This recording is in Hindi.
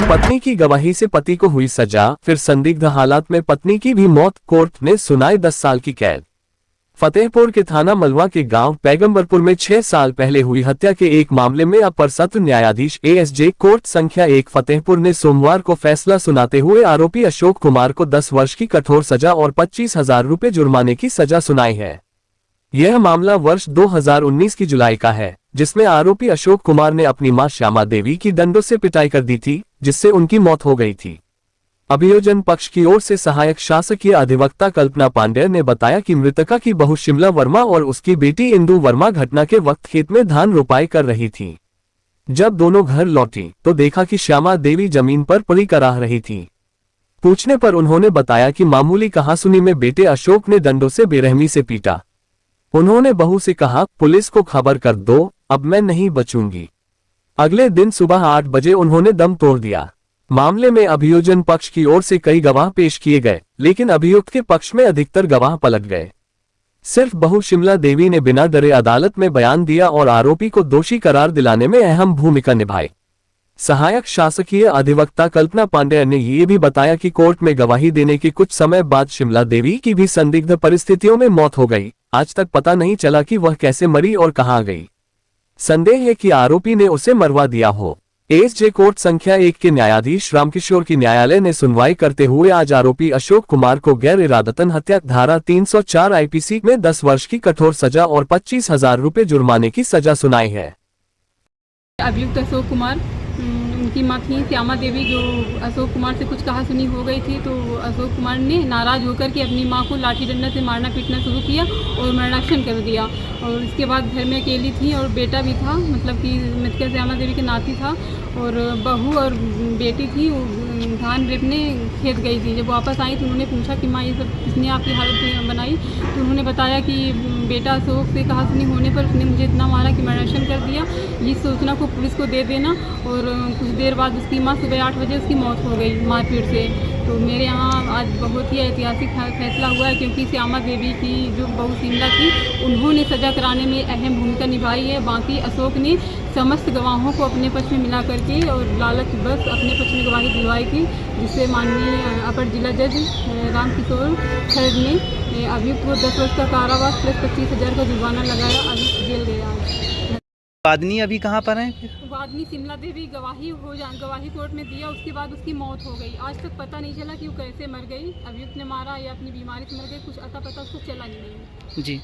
पत्नी की गवाही से पति को हुई सजा, फिर संदिग्ध हालात में पत्नी की भी मौत, कोर्ट ने सुनाई 10 साल की कैद। फतेहपुर के थाना मलवा के गांव पैगंबरपुर में 6 साल पहले हुई हत्या के एक मामले में अपर सत्र न्यायाधीश एएसजे कोर्ट संख्या 1 फतेहपुर ने सोमवार को फैसला सुनाते हुए आरोपी अशोक कुमार को 10 वर्ष की कठोर सजा और 25,000 रुपये जुर्माने की सजा सुनाई है। यह मामला वर्ष 2019 की जुलाई का है, जिसमें आरोपी अशोक कुमार ने अपनी मां श्यामा देवी की डंडों से पिटाई कर दी थी, जिससे उनकी मौत हो गई थी। अभियोजन पक्ष की ओर से सहायक शासकीय अधिवक्ता कल्पना पांडेय ने बताया कि मृतका की बहू शिमला वर्मा और उसकी बेटी इंदु वर्मा घटना के वक्त खेत में धान रोपाई कर रही थी। जब दोनों घर लौटी तो देखा कि श्यामा देवी जमीन पर पड़ी कराह रही थी। पूछने पर उन्होंने बताया कि मामूली कहासुनी में बेटे अशोक ने डंडों से बेरहमी से पीटा। उन्होंने बहू से कहा, पुलिस को खबर कर दो, अब मैं नहीं बचूंगी। अगले दिन सुबह 8 बजे उन्होंने दम तोड़ दिया। मामले में अभियोजन पक्ष की ओर से कई गवाह पेश किए गए, लेकिन अभियुक्त के पक्ष में अधिकतर गवाह पलट गए। सिर्फ बहू शिमला देवी ने बिना डरे अदालत में बयान दिया और आरोपी को दोषी करार दिलाने में अहम भूमिका निभाई। सहायक शासकीय अधिवक्ता कल्पना पांडेय ने ये भी बताया कि कोर्ट में गवाही देने के कुछ समय बाद शिमला देवी की भी संदिग्ध परिस्थितियों में मौत हो गई। आज तक पता नहीं चला कि वह कैसे मरी और कहां गई। संदेह है कि आरोपी ने उसे मरवा दिया हो। एएसजे कोर्ट संख्या 1 के न्यायाधीश रामकिशोर की न्यायालय ने सुनवाई करते हुए आज आरोपी अशोक कुमार को गैर इरादतन हत्या धारा 304 आईपीसी में 10 वर्ष की कठोर सजा और 25,000 रुपये जुर्माने की सजा सुनाई है। अभियुक्त अशोक कुमार, उनकी मां थी श्यामा देवी, जो अशोक कुमार से कुछ कहा सुनी हो गई थी, तो अशोक कुमार ने नाराज होकर के अपनी मां को लाठी डंडा से मारना पीटना शुरू किया और मरणाक्षण कर दिया। और इसके बाद घर में अकेली थी और बेटा भी था, मतलब कि मृतका श्यामा देवी के नाती था, और बहू और बेटी थी, धान रेपने खेत गई थी। जब वापस आई तो उन्होंने पूछा कि माँ ये सब किसने आपकी हालत बनाई, तो उन्होंने बताया कि बेटा अशोक से कहा सुनी होने पर उसने मुझे इतना मारा कि मर्डर कर दिया, ये सूचना को पुलिस को दे देना। और कुछ देर बाद उसकी माँ सुबह 8 बजे उसकी मौत हो गई मारपीट से। तो मेरे यहाँ आज बहुत ही ऐतिहासिक फैसला हुआ है, क्योंकि श्यामा देवी की जो बहू शिमला थी उन्होंने सजा कराने में अहम भूमिका निभाई है। बाकी अशोक ने समस्त गवाहों को अपने पक्ष में मिला करके और लालच बस अपने पक्ष में गवाही दिलवाई थी, जिससे माननीय अपर जिला जज रामकिशोर खैर ने अभियुक्त को 10 वर्ष का कारावास प्लस 25,000 का जुर्माना लगाया। अभियुक्त जेल गया है। वादनी अभी कहाँ पर है? वादनी शिमला देवी गवाही कोर्ट में दिया, उसके बाद उसकी मौत हो गई। आज तक पता नहीं चला कि वो कैसे मर गई, अभियुक्त ने मारा या अपनी बीमारी से मर गई, कुछ अता पता उसको चला नहीं। जी।